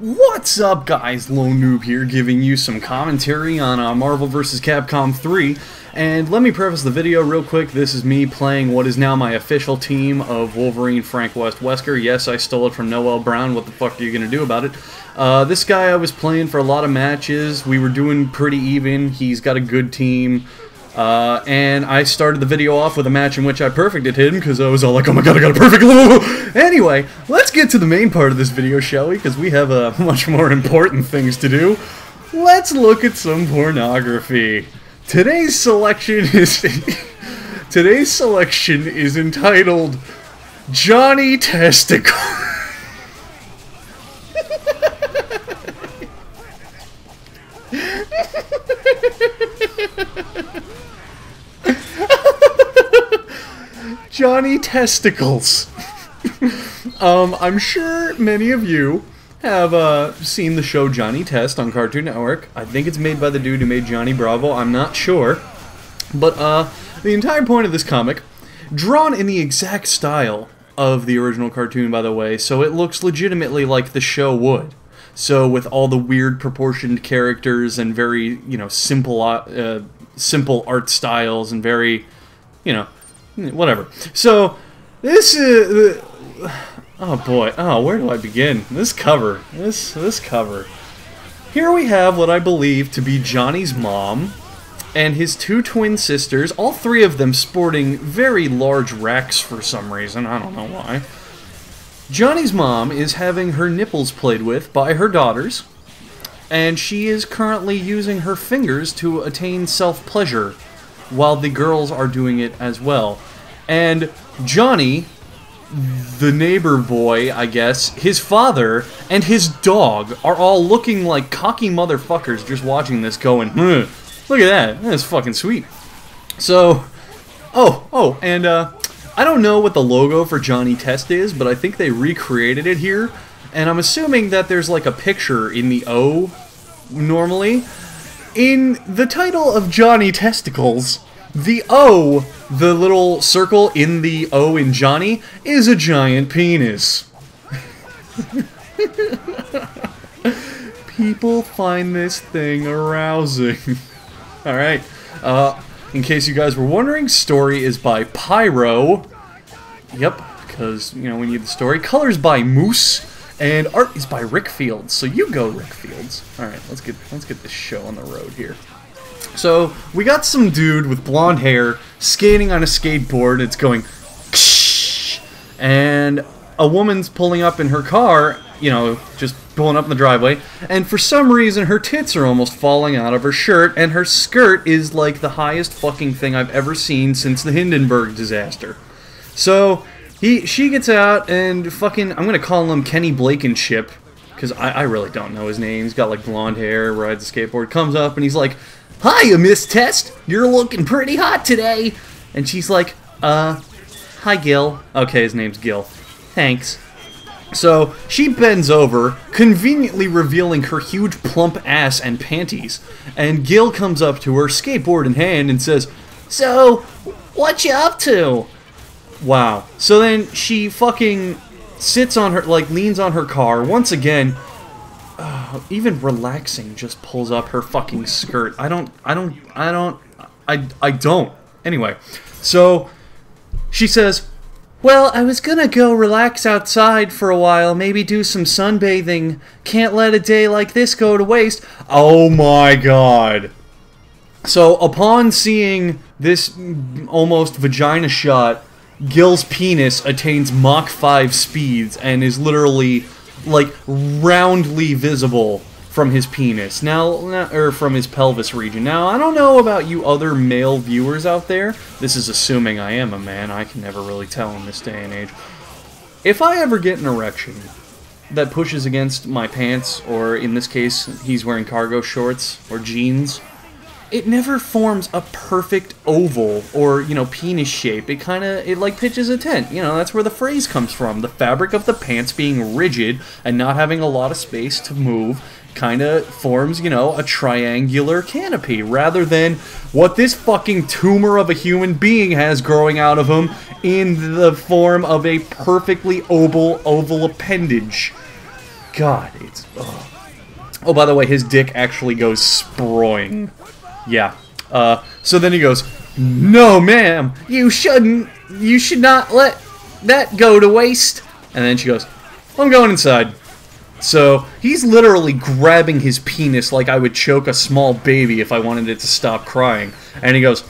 What's up, guys? Lone Noob here, giving you some commentary on Marvel vs. Capcom 3. And let me preface the video real quick. This is me playing what is now my official team of Wolverine, Frank West, Wesker. Yes, I stole it from Noel Brown. What the fuck are you gonna do about it? This guy I was playing for a lot of matches. We were doing pretty even. He's got a good team. And I started the video off with a match in which I perfected him, because I was all like, oh my god, I got a perfect level! Anyway, let's get to the main part of this video, shall we? Because we have much more important things to do. Let's look at some pornography. Today's selection is... Today's selection is entitled Johnny Testicle. Johnny Testicles. I'm sure many of you have seen the show Johnny Test on Cartoon Network. I think it's made by the dude who made Johnny Bravo. I'm not sure. But the entire point of this comic, drawn in the exact style of the original cartoon, by the way, so it looks legitimately like the show would. So with all the weird proportioned characters and very, you know, simple art styles and very, you know, whatever. So, this is... oh boy, oh, where do I begin? This cover. This cover. Here we have what I believe to be Johnny's mom and his two twin sisters, all three of them sporting very large racks for some reason, I don't know why. Johnny's mom is having her nipples played with by her daughters, and she is currently using her fingers to attain self-pleasure, while the girls are doing it as well. And Johnny, the neighbor boy, I guess, his father, and his dog are all looking like cocky motherfuckers just watching this going, look at that, that's fucking sweet. So, and I don't know what the logo for Johnny Test is, but I think they recreated it here, and I'm assuming that there's like a picture in the O, normally. In the title of Johnny Testicles, the O, the little circle in the O in Johnny, is a giant penis. People find this thing arousing. Alright, in case you guys were wondering, story is by Pyro. Yep, because, you know, we need the story. Colors by Moose. And art is by Rick Fields, so you go, Rick Fields. Alright, let's get this show on the road here. So, we got some dude with blonde hair skating on a skateboard, it's going ksh, and a woman's pulling up in her car, you know, just pulling up in the driveway, and for some reason her tits are almost falling out of her shirt, and her skirt is like the highest fucking thing I've ever seen since the Hindenburg disaster. So, she gets out and fucking, I'm gonna call him Kenny Blankenship, because I really don't know his name. He's got like blonde hair, rides a skateboard, comes up and he's like, "Hiya, Miss Test, you're looking pretty hot today." And she's like, "Hi, Gil." Okay, his name's Gil. Thanks. So, she bends over, conveniently revealing her huge plump ass and panties, and Gil comes up to her, skateboard in hand, and says, "So, what you up to?" Wow. So then she fucking sits on her, like, leans on her car, once again, even relaxing, just pulls up her fucking skirt. I don't. Anyway, so she says, "Well, I was gonna go relax outside for a while, maybe do some sunbathing. Can't let a day like this go to waste." Oh my god. So upon seeing this almost vagina shot, Gil's penis attains Mach 5 speeds and is literally, like, roundly visible from his penis. Now, or from his pelvis region. Now, I don't know about you other male viewers out there. This is assuming I am a man. I can never really tell in this day and age. If I ever get an erection that pushes against my pants, or in this case, he's wearing cargo shorts or jeans, it never forms a perfect oval or, you know, penis shape. It like pitches a tent. You know, that's where the phrase comes from. The fabric of the pants being rigid and not having a lot of space to move kind of forms, you know, a triangular canopy, rather than what this fucking tumor of a human being has growing out of him in the form of a perfectly oval appendage. God, it's... Oh, by the way, his dick actually goes sproing. Yeah. So then he goes, "No, ma'am, you should not let that go to waste." And then she goes, "I'm going inside." So he's literally grabbing his penis like I would choke a small baby if I wanted it to stop crying. And he goes,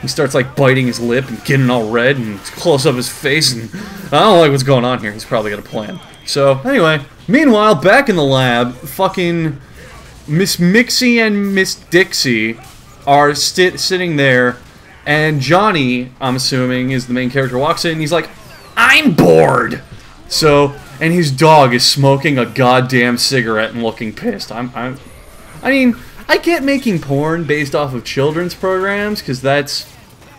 He starts like biting his lip and getting all red and close up his face, and I don't like what's going on here. He's probably got a plan. So anyway, meanwhile, back in the lab, fucking Miss Mixie and Miss Dixie are sitting there, and Johnny, I'm assuming, is the main character, walks in and he's like, "I'm bored!" So, and his dog is smoking a goddamn cigarette and looking pissed. I mean, I get making porn based off of children's programs, because that's,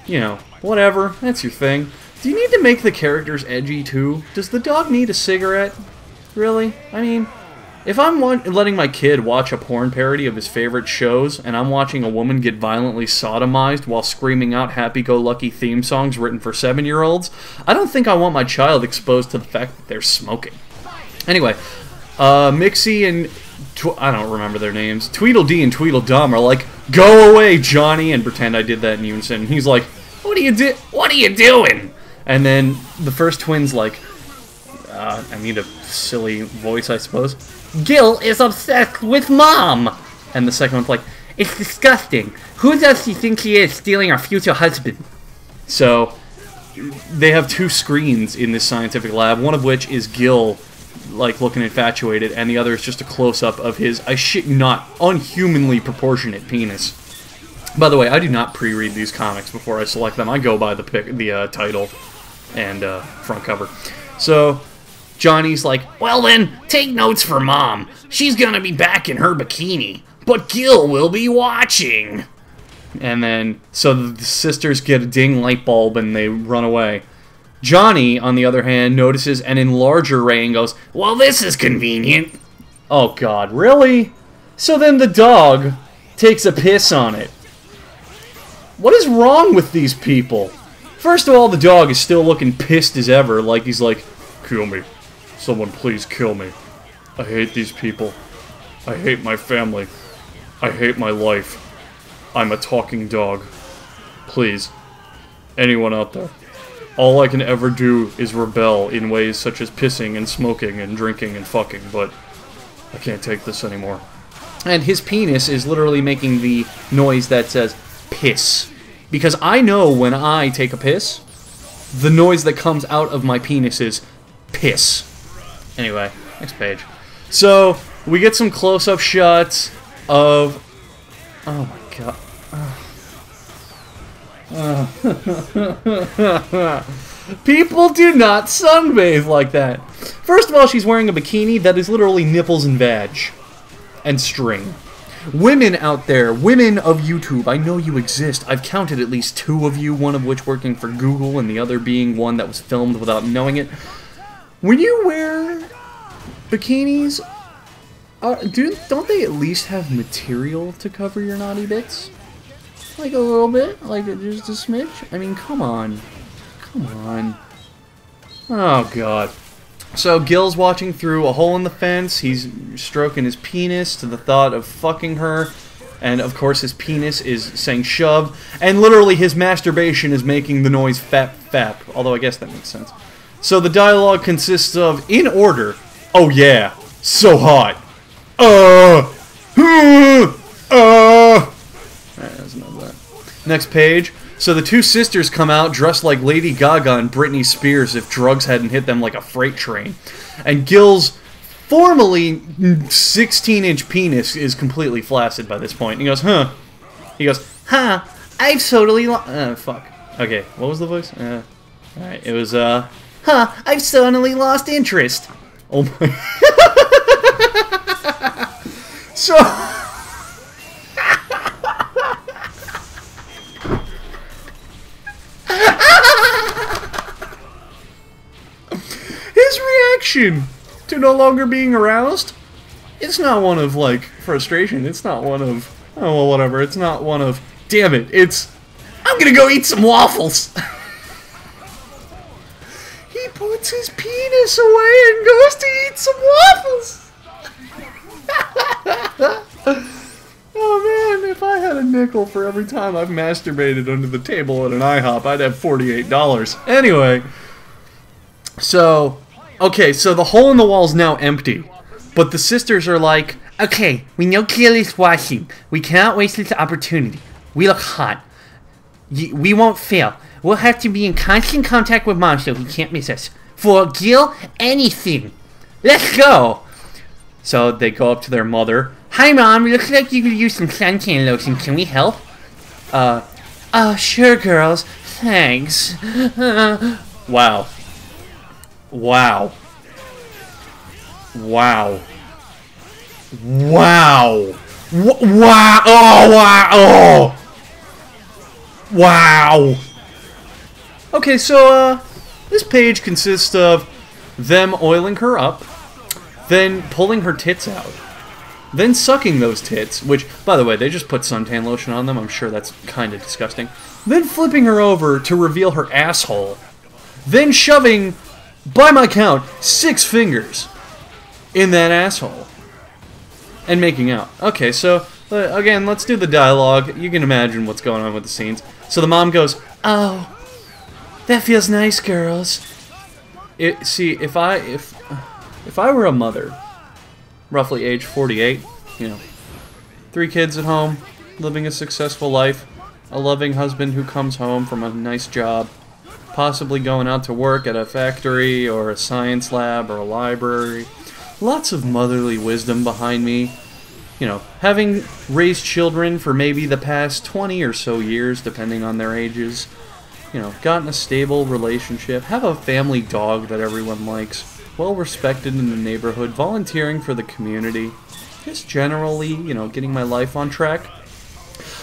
you know, whatever, that's your thing. Do you need to make the characters edgy too? Does the dog need a cigarette? Really? I mean, if I'm letting my kid watch a porn parody of his favorite shows, and I'm watching a woman get violently sodomized while screaming out happy-go-lucky theme songs written for 7-year-olds, I don't think I want my child exposed to the fact that they're smoking. Anyway, Mixie and... I don't remember their names. Tweedledee and Tweedledum are like, "Go away, Johnny," and pretend I did that in unison. He's like, What are you doing?" And then the first twin's like, I need a silly voice, I suppose. "Gil is obsessed with Mom." And the second one's like, "It's disgusting. Who does she think she is, stealing our future husband?" So, they have two screens in this scientific lab, one of which is Gil, like, looking infatuated, and the other is just a close-up of his, I shit you not, unhumanly proportionate penis. By the way, I do not pre-read these comics before I select them. I go by the title and front cover. So, Johnny's like, "Well then, take notes for Mom. She's gonna be back in her bikini, but Gil will be watching." And then, so the sisters get a ding light bulb and they run away. Johnny, on the other hand, notices an enlarger ray and goes, "Well, this is convenient." Oh god, really? So then the dog takes a piss on it. What is wrong with these people? First of all, the dog is still looking pissed as ever, like he's like, "Kill me. Someone please kill me. I hate these people. I hate my family. I hate my life. I'm a talking dog. Please. Anyone out there. All I can ever do is rebel in ways such as pissing and smoking and drinking and fucking, but I can't take this anymore." And his penis is literally making the noise that says, "piss." Because I know when I take a piss, the noise that comes out of my penis is piss. Anyway, next page. So, we get some close-up shots of... Oh my god. People do not sunbathe like that. First of all, she's wearing a bikini that is literally nipples and vag. And string. Women out there, women of YouTube, I know you exist. I've counted at least 2 of you, one of which working for Google and the other being one that was filmed without knowing it. When you wear bikinis, don't they at least have material to cover your naughty bits? Like a little bit? Like just a smidge? I mean, come on. Come on. Oh, God. So, Gil's watching through a hole in the fence. He's stroking his penis to the thought of fucking her. And, of course, his penis is saying shove. And literally, his masturbation is making the noise fap fap. Although, I guess that makes sense. So, the dialogue consists of, in order, "Oh, yeah. So hot. That's not that. Next page. So the two sisters come out dressed like Lady Gaga and Britney Spears if drugs hadn't hit them like a freight train. And Gil's formerly 16-inch penis is completely flaccid by this point. And he goes, "Huh." He goes, "Huh, I've totally fuck. Okay, what was the voice? Alright, it was, "Huh, I've suddenly lost interest." Oh my... So... His reaction to no longer being aroused, it's not one of, like, frustration. It's not one of, oh, well, whatever. It's not one of, damn it. It's, I'm gonna go eat some waffles. He puts puts his penis away and goes to eat some waffles. Oh man, if I had a nickel for every time I've masturbated under the table at an IHOP, I'd have $48. Anyway, so, okay, so the hole in the wall is now empty. But the sisters are like, okay, we know Kaylee's watching. We cannot waste this opportunity. We look hot. We won't fail. We'll have to be in constant contact with Mom so he can't miss us. For Gil, anything. Let's go. So they go up to their mother. Hi, Mom. Looks like you could use some suntan lotion. Can we help? Sure, girls. Thanks. Wow. Wow. Wow. Wow. Wow. Oh, wow. Oh. Wow. Okay, so, this page consists of them oiling her up, then pulling her tits out, then sucking those tits, which, by the way, they just put suntan lotion on them. I'm sure that's kind of disgusting. Then flipping her over to reveal her asshole, then shoving, by my count, 6 fingers in that asshole, and making out. Okay, so, again, let's do the dialogue. You can imagine what's going on with the scenes. So the mom goes, oh, that feels nice, girls. See, if I were a mother, roughly age 48, you know, 3 kids at home, living a successful life, a loving husband who comes home from a nice job, possibly going out to work at a factory or a science lab or a library, lots of motherly wisdom behind me. You know, having raised children for maybe the past 20 or so years, depending on their ages, you know, gotten a stable relationship, have a family dog that everyone likes, well respected in the neighborhood, volunteering for the community, just generally, you know, getting my life on track.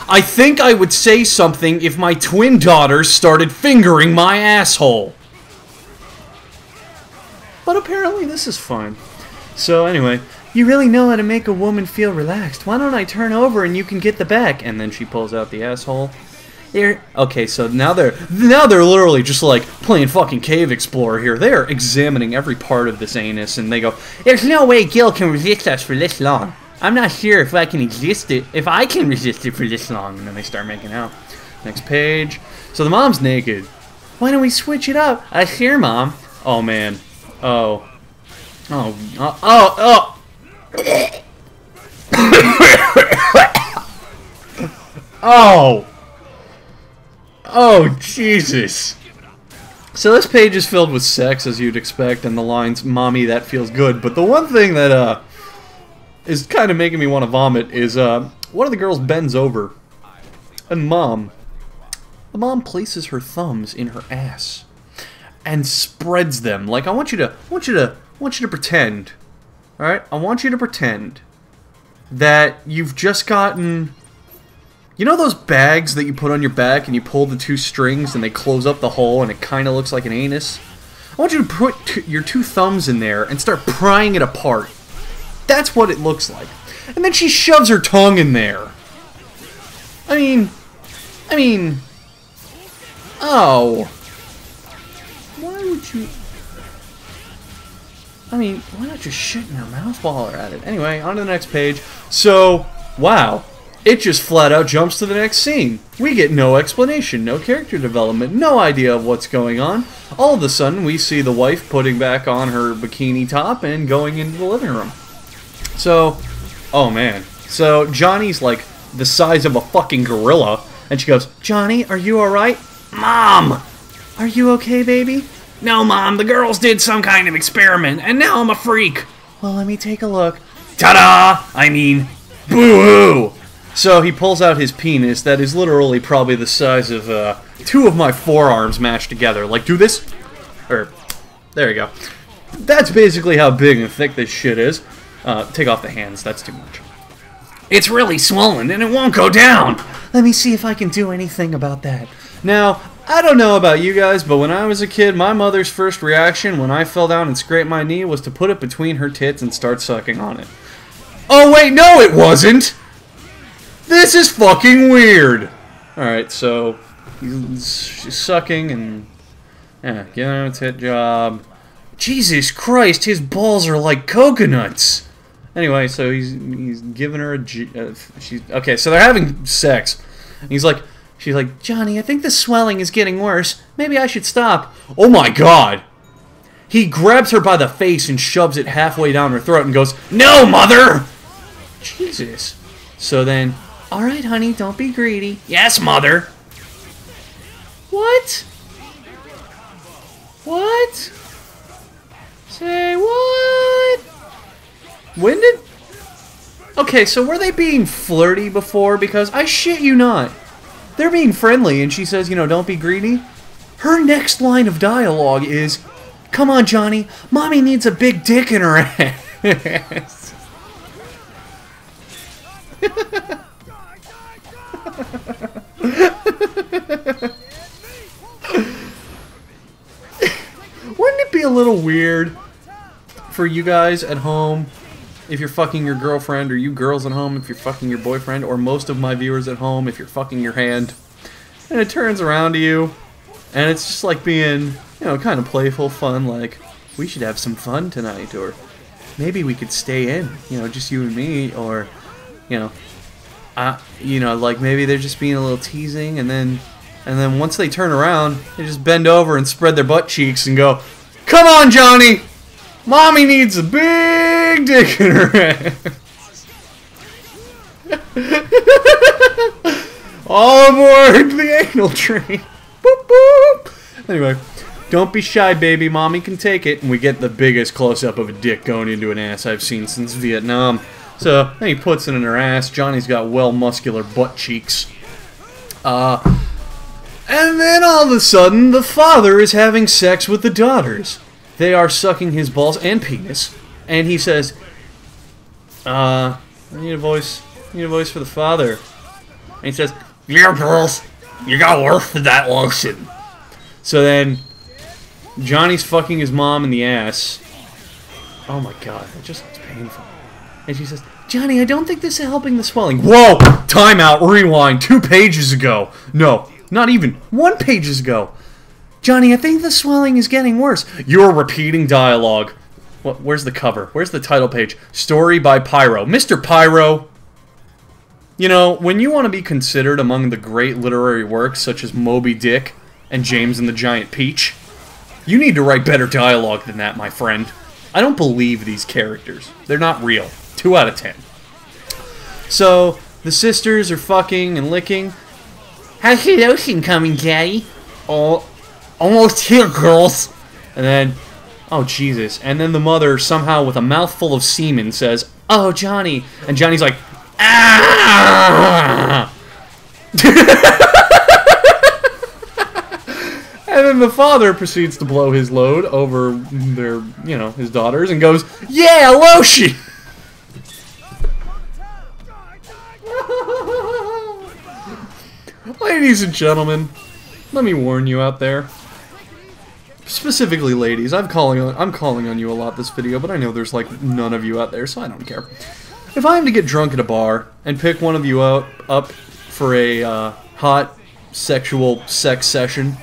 I think I would say something if my twin daughters started fingering my asshole. But apparently this is fine. So anyway, you really know how to make a woman feel relaxed. Why don't I turn over and you can get the back? And then she pulls out the asshole. Okay, so now they're literally just like playing fucking Cave Explorer here. They are examining every part of this anus, and they go, "There's no way Gil can resist us for this long. I'm not sure if I can resist it for this long." And then they start making out. Next page. So the mom's naked. Why don't we switch it up? Here, Mom. Oh man. Oh. Oh. Oh, Jesus. So this page is filled with sex, as you'd expect, and the lines, "Mommy, that feels good." But the one thing that is kind of making me want to vomit is one of the girls bends over, and the mom places her thumbs in her ass and spreads them. Like, I want you to pretend. All right, I want you to pretend that you've just gotten. You know those bags that you put on your back and you pull the 2 strings and they close up the hole and it kind of looks like an anus? I want you to put your 2 thumbs in there and start prying it apart. That's what it looks like. And then she shoves her tongue in there. I mean, oh. Why would you... I mean, why not just shit in her mouth while they're at it? Anyway, on to the next page. So, wow. It just flat out jumps to the next scene. We get no explanation, no character development, no idea of what's going on. All of a sudden, we see the wife putting back on her bikini top and going into the living room. So, oh man. So, Johnny's like the size of a fucking gorilla, and she goes, "Johnny, are you alright?" "Mom! Are you okay, baby?" "No, Mom, the girls did some kind of experiment, and now I'm a freak." "Well, let me take a look." "Ta-da! I mean, boo-hoo!" So he pulls out his penis that is literally probably the size of 2 of my forearms mashed together. Like, do this. Or, there you go. That's basically how big and thick this shit is. Take off the hands, that's too much. "It's really swollen and it won't go down." "Let me see if I can do anything about that." Now, I don't know about you guys, but when I was a kid, my mother's first reaction when I fell down and scraped my knee was to put it between her tits and start sucking on it. Oh wait, no it wasn't! This is fucking weird! Alright, so she's sucking and yeah, giving him a tit job. Jesus Christ, his balls are like coconuts. Anyway, so he's giving her okay, so they're having sex. And she's like, Johnny, I think the swelling is getting worse. Maybe I should stop. Oh my God. He grabs her by the face and shoves it halfway down her throat and goes, no, mother! Jesus. So then, all right, honey, don't be greedy. Yes, mother. What? What? Say what? When did... Okay, so were they being flirty before? Because I shit you not. They're being friendly, and she says, you know, don't be greedy. Her next line of dialogue is, come on, Johnny, Mommy needs a big dick in her ass. Wouldn't it be a little weird for you guys at home if you're fucking your girlfriend, or you girls at home if you're fucking your boyfriend, or most of my viewers at home if you're fucking your hand, and it turns around to you, and it's just like being, you know, kind of playful, fun, like, we should have some fun tonight, or maybe we could stay in, you know, just you and me, or, you know, like maybe they're just being a little teasing, and then once they turn around, they just bend over and spread their butt cheeks and go, come on, Johnny! Mommy needs a big dick in her ass. All aboard the anal train. Boop, boop. Anyway, don't be shy, baby. Mommy can take it. And we get the biggest close-up of a dick going into an ass I've seen since Vietnam. So, then he puts it in her ass. Johnny's got well-muscular butt cheeks. And then all of a sudden, the father is having sex with the daughters. They are sucking his balls and penis. And he says, I need a voice for the father. And he says, yeah, girls, you got worse than that lotion. So then, Johnny's fucking his mom in the ass. Oh my God, that just looks painful. And she says, Johnny, I don't think this is helping the swelling. Whoa! Time out, rewind, 2 pages ago. No, not even 1 page ago. Johnny, I think the swelling is getting worse. You're repeating dialogue. What? Where's the cover? Where's the title page? Story by Pyro. Mr. Pyro! You know, when you want to be considered among the great literary works such as Moby Dick and James and the Giant Peach, you need to write better dialogue than that, my friend. I don't believe these characters. They're not real. 2 out of 10. So, the sisters are fucking and licking. How's the lotion coming, Daddy? Oh, almost here, girls. And then, oh Jesus. And then the mother, somehow with a mouthful of semen, says, oh, Johnny. And Johnny's like, ah! And then the father proceeds to blow his load over their, you know, his daughters and goes, yeah, lotion! Ladies and gentlemen, let me warn you out there. Specifically ladies, I'm calling on you a lot this video, but I know there's like none of you out there, so I don't care. If I am to get drunk at a bar and pick one of you up for a hot sexual sex session,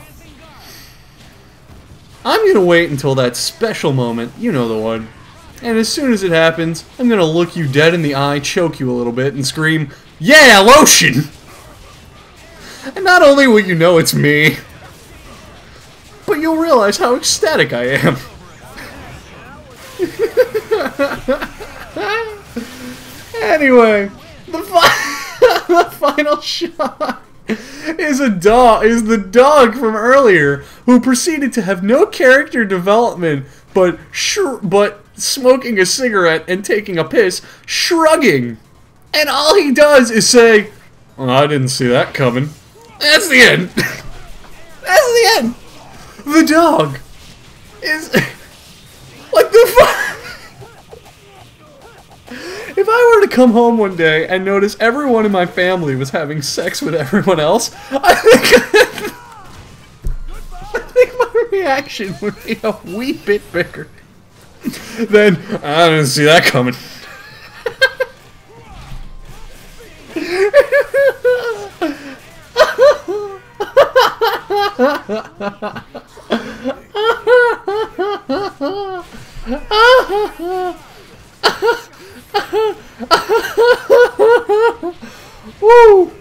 I'm gonna wait until that special moment, you know the one. And as soon as it happens, I'm gonna look you dead in the eye, choke you a little bit, and scream, yeah, lotion! And not only will you know it's me, but you'll realize how ecstatic I am. Anyway, the final shot is the dog from earlier, who proceeded to have no character development, but smoking a cigarette and taking a piss, shrugging. And all he does is say, oh, I didn't see that coming. That's the end. That's the end. The dog is like if I were to come home one day and notice everyone in my family was having sex with everyone else, I think my reaction would be a wee bit bigger. Then I didn't see that coming. Woo!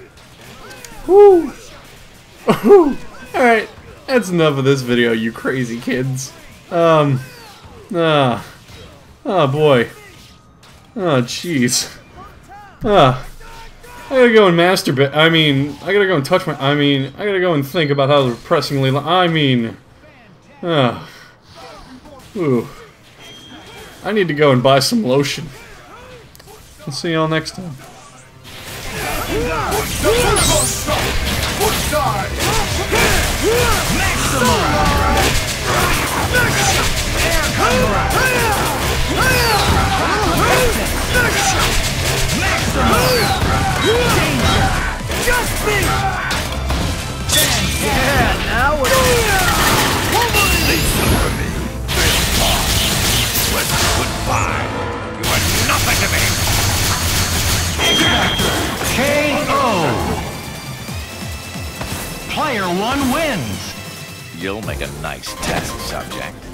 Woo! Woo! Alright, that's enough of this video, you crazy kids. Oh boy. Oh jeez. I gotta go and masturbate. I gotta go and touch my. I gotta go and think about how depressingly. Ooh. I need to go and buy some lotion. We'll see y'all next time. Yeah, now we're Goodbye. You are nothing to me. KO. Player 1 wins. You'll make a nice test subject.